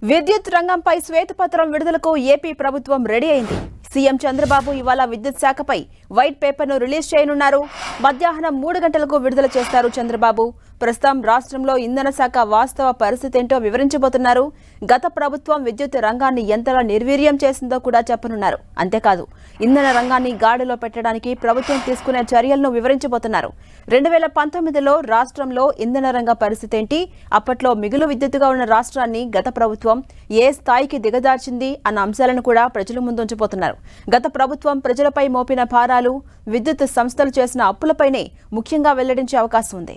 విద్యుత్ రంగంపై శ్వేతపత్రం విడుదలకు ఏపీ ప్రభుత్వం రెడీ అయింది. సీఎం చంద్రబాబు ఇవాళ విద్యుత్ శాఖపై వైట్ పేపర్ను రిలీజ్ చేయనున్నారు. మధ్యాహ్నం 3 గంటలకు విడుదల చేస్తారు చంద్రబాబు. ప్రస్తుతం రాష్ట్రంలో ఇంధన శాఖ వాస్తవ పరిస్థితి ఏంటో వివరించబోతున్నారు. గత ప్రభుత్వం విద్యుత్ రంగాన్ని ఎంతలా నిర్వీర్యం చేసిందో కూడా చెప్పనున్నారు. అంతేకాదు ఇంధన రంగాన్ని గాడిలో పెట్టడానికి ప్రభుత్వం తీసుకునే చర్యలను వివరించబోతున్నారు. 2019లో రాష్ట్రంలో ఇంధన రంగ పరిస్థితి ఏంటి, అప్పట్లో మిగులు విద్యుత్తుగా ఉన్న రాష్ట్రాన్ని గత ప్రభుత్వం ఏ స్థాయికి దిగజార్చింది అన్న అంశాలను కూడా ప్రజల ముందుంచబోతున్నారు. గత ప్రభుత్వం ప్రజలపై మోపిన భారాలు, విద్యుత్ సంస్థలు చేసిన అప్పులపైనే ముఖ్యంగా వెల్లడించే అవకాశం ఉంది.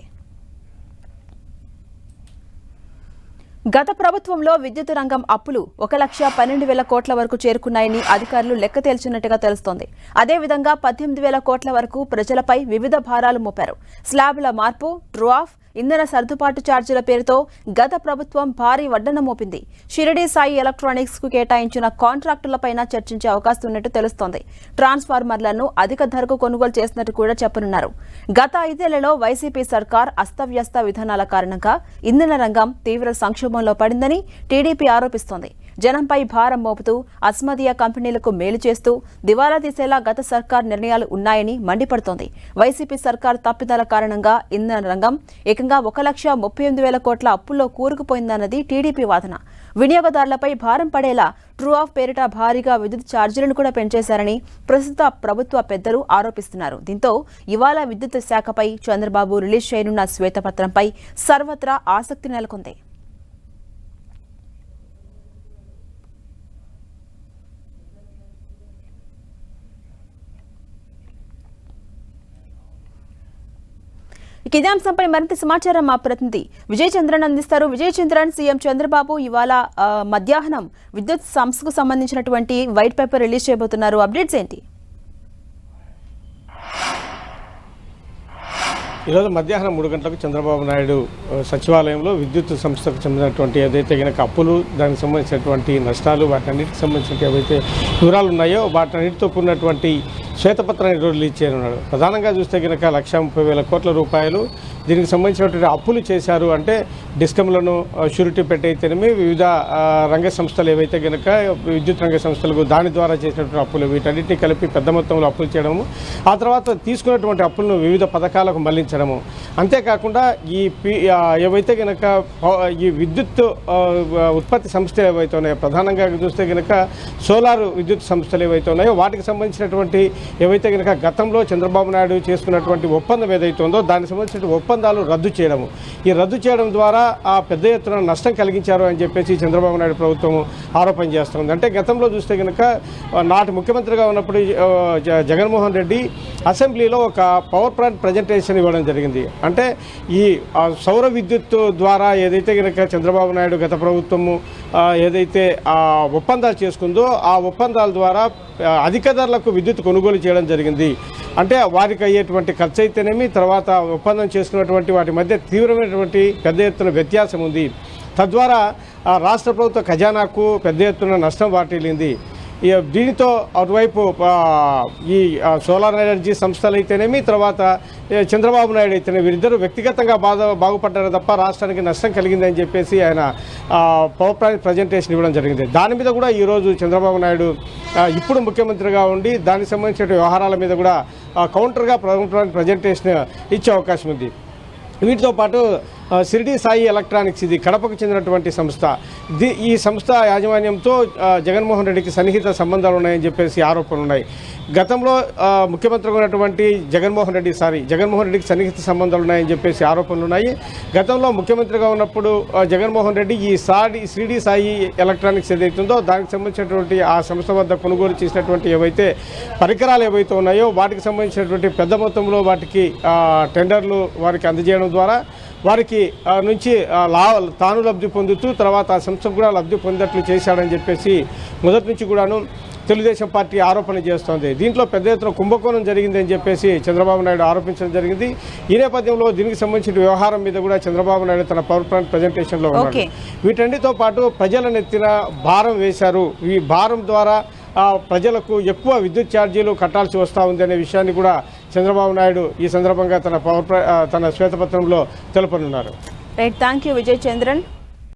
గత ప్రభుత్వంలో విద్యుత్ రంగం అప్పులు 1,12,000 కోట్ల వరకు చేరుకున్నాయని అధికారులు లెక్క తేల్చినట్టుగా తెలుస్తోంది. అదేవిధంగా 18,000 కోట్ల వరకు ప్రజలపై వివిధ భారాలు మోపారు. స్లాబుల మార్పు, ట్రూ ఆఫ్, ఇంధన సర్దుబాటు ఛార్జీల పేరుతో గత ప్రభుత్వం భారీ వడ్డన మోపింది. షిరిడి సాయి ఎలక్ట్రానిక్స్ కు కేటాయించిన కాంట్రాక్టులపైన చర్చించే అవకాశం ఉన్నట్టు తెలుస్తోంది. ట్రాన్స్ఫార్మర్లను అధిక ధరకు కొనుగోలు చేసినట్టు కూడా చెప్పనున్నారు. గత 5 ఏళ్లలో వైసీపీ సర్కార్ అస్తవ్యస్త విధానాల కారణంగా ఇంధన రంగం తీవ్ర సంక్షోభంలో పడిందని టీడీపీ ఆరోపిస్తోంది. జనంపై భారం మోపుతూ అస్మదీయ కంపెనీలకు మేలు చేస్తూ దివాలా తీసేలా గత సర్కార్ నిర్ణయాలు ఉన్నాయని మండిపడుతోంది. వైసీపీ సర్కార్ తప్పిదాల కారణంగా ఇంధన రంగం ఏకంగా 1,38,000 కోట్ల అప్పుల్లో కూరుకుపోయిందన్నది టీడీపీ వాదన. వినియోగదారులపై భారం పడేలా ట్రూ ఆఫ్ పేరిట భారీగా విద్యుత్ ఛార్జీలను కూడా పెంచేశారని ప్రస్తుత ప్రభుత్వ పెద్దలు ఆరోపిస్తున్నారు. దీంతో ఇవాళ విద్యుత్ శాఖపై చంద్రబాబు రిలీజ్ చేయనున్న శ్వేతపత్రంపై సర్వత్రా ఆసక్తి నెలకొంది. ఇదే అంశంపై మరింత సమాచారం మా ప్రతినిధి విజయ్ చంద్రన్ అందిస్తారు. విజయ్ చంద్రన్, సీఎం చంద్రబాబు ఇవాళ మధ్యాహ్నం విద్యుత్ సంస్థకు సంబంధించినటువంటి వైట్ పేపర్ రిలీజ్ చేయబోతున్నారు. అప్డేట్స్ ఏంటి? ఈరోజు మధ్యాహ్నం 3 గంటలకు చంద్రబాబు నాయుడు సచివాలయంలో విద్యుత్ సంస్థకు చెందినటువంటి ఏదైతే కనుక అప్పులు, దానికి సంబంధించినటువంటి నష్టాలు, వాటన్నిటికి సంబంధించిన ఏవైతే వివరాలు ఉన్నాయో వాటన్నిటితో కూడినటువంటి శ్వేతపత్రాన్ని రిలీజ్ చేయనున్నాడు. ప్రధానంగా చూస్తే కనుక 1,30,000 కోట్ల రూపాయలు దీనికి సంబంధించినటువంటి అప్పులు చేశారు. అంటే డిస్కంలను షూరిటీ పెట్టయితేనేమి వివిధ రంగ సంస్థలు ఏవైతే కనుక విద్యుత్ రంగ సంస్థలకు దాని ద్వారా చేసినటువంటి అప్పులు, వీటన్నిటిని కలిపి పెద్ద మొత్తంలో అప్పులు చేయడము, ఆ తర్వాత తీసుకున్నటువంటి అప్పులను వివిధ పథకాలకు మళ్లించడము. అంతేకాకుండా ఏవైతే కనుక ఈ విద్యుత్ ఉత్పత్తి సంస్థలు ఏవైతే ఉన్నాయో, ప్రధానంగా చూస్తే కనుక సోలార్ విద్యుత్ సంస్థలు ఏవైతే ఉన్నాయో వాటికి సంబంధించినటువంటి ఏవైతే కనుక గతంలో చంద్రబాబు నాయుడు చేసుకున్నటువంటి ఒప్పందం ఏదైతే ఉందో దానికి సంబంధించిన ఒప్పందాలు రద్దు చేయడము, ఈ రద్దు చేయడం ద్వారా ఆ పెద్ద ఎత్తున నష్టం కలిగించారు అని చెప్పేసి చంద్రబాబు నాయుడు ప్రభుత్వం ఆరోపణ చేస్తుంది. అంటే గతంలో చూస్తే కనుక నాటి ముఖ్యమంత్రిగా ఉన్నప్పుడు జగన్మోహన్ రెడ్డి అసెంబ్లీలో ఒక పవర్ ప్లాంట్ ప్రజెంటేషన్ ఇవ్వడం జరిగింది. అంటే ఈ సౌర విద్యుత్ ద్వారా ఏదైతే కనుక చంద్రబాబు నాయుడు గత ప్రభుత్వము ఏదైతే ఒప్పందాలు చేసుకుందో ఆ ఒప్పందాల ద్వారా అధిక ధరలకు విద్యుత్ కొనుగోలు చేయడం జరిగింది. అంటే వారికి అయ్యేటువంటి ఖర్చు అయితేనేమి, తర్వాత ఒప్పందం చేసుకున్నటువంటి వాటి మధ్య తీవ్రమైనటువంటి పెద్ద ఎత్తున వ్యత్యాసం ఉంది. తద్వారా రాష్ట్ర ప్రభుత్వ ఖజానాకు పెద్ద ఎత్తున నష్టం వాటిల్లింది. దీనితో అటువైపు ఈ సోలార్ ఎనర్జీ సంస్థలు అయితేనేమి, తర్వాత చంద్రబాబు నాయుడు అయితేనే వీరిద్దరూ వ్యక్తిగతంగా బాగుపడ్డారు తప్ప రాష్ట్రానికి నష్టం కలిగిందని చెప్పేసి ఆయన పవర్ ప్లాంట్ ప్రజెంటేషన్ ఇవ్వడం జరిగింది. దాని మీద కూడా ఈరోజు చంద్రబాబు నాయుడు ఇప్పుడు ముఖ్యమంత్రిగా ఉండి దానికి సంబంధించిన వ్యవహారాల మీద కూడా కౌంటర్గా పవర్ ప్లాంట్ ప్రజెంటేషన్ ఇచ్చే అవకాశం ఉంది. వీటితో పాటు షిరిడి సాయి ఎలక్ట్రానిక్స్, ఇది కడపకు చెందినటువంటి సంస్థ. ఈ సంస్థ యాజమాన్యంతో జగన్మోహన్ రెడ్డికి సన్నిహిత సంబంధాలు ఉన్నాయని చెప్పేసి ఆరోపణలు ఉన్నాయి. గతంలో ముఖ్యమంత్రిగా ఉన్నటువంటి జగన్మోహన్ రెడ్డికి సన్నిహిత సంబంధాలు ఉన్నాయని చెప్పేసి ఆరోపణలు ఉన్నాయి. గతంలో ముఖ్యమంత్రిగా ఉన్నప్పుడు జగన్మోహన్ రెడ్డి ఈ షిరిడి సాయి ఎలక్ట్రానిక్స్ ఏదైతే ఉందో దానికి సంబంధించినటువంటి ఆ సంస్థ వద్ద కొనుగోలు చేసినటువంటి ఏవైతే పరికరాలు ఏవైతే ఉన్నాయో వాటికి సంబంధించినటువంటి పెద్ద మొత్తంలో వాటికి టెండర్లు వారికి అందజేయడం ద్వారా వారికి నుంచి తాను లబ్ధి పొందుతూ తర్వాత ఆ సంస్థకు కూడా లబ్ధి పొందేట్లు చేశాడని చెప్పేసి మొదటి నుంచి కూడాను తెలుగుదేశం పార్టీ ఆరోపణ చేస్తోంది. దీంట్లో పెద్ద ఎత్తున కుంభకోణం జరిగిందని చెప్పేసి చంద్రబాబు నాయుడు ఆరోపించడం జరిగింది. ఈ నేపథ్యంలో దీనికి సంబంధించిన వ్యవహారం మీద కూడా చంద్రబాబు నాయుడు తన పవర్ ప్లాంట్ ప్రజెంటేషన్లో ఉన్నాడు. వీటన్నిటితో పాటు ప్రజలనెత్తిన భారం వేశారు. ఈ భారం ద్వారా ప్రజలకు ఎక్కువ విద్యుత్ ఛార్జీలు కట్టాల్సి వస్తూ ఉంది అనే విషయాన్ని కూడా చంద్రబాబు నాయుడు ఈ సందర్భంగా తన శ్వేతపత్రంలో తెలుపనున్నారు. Right, thank you Vijay Chandran.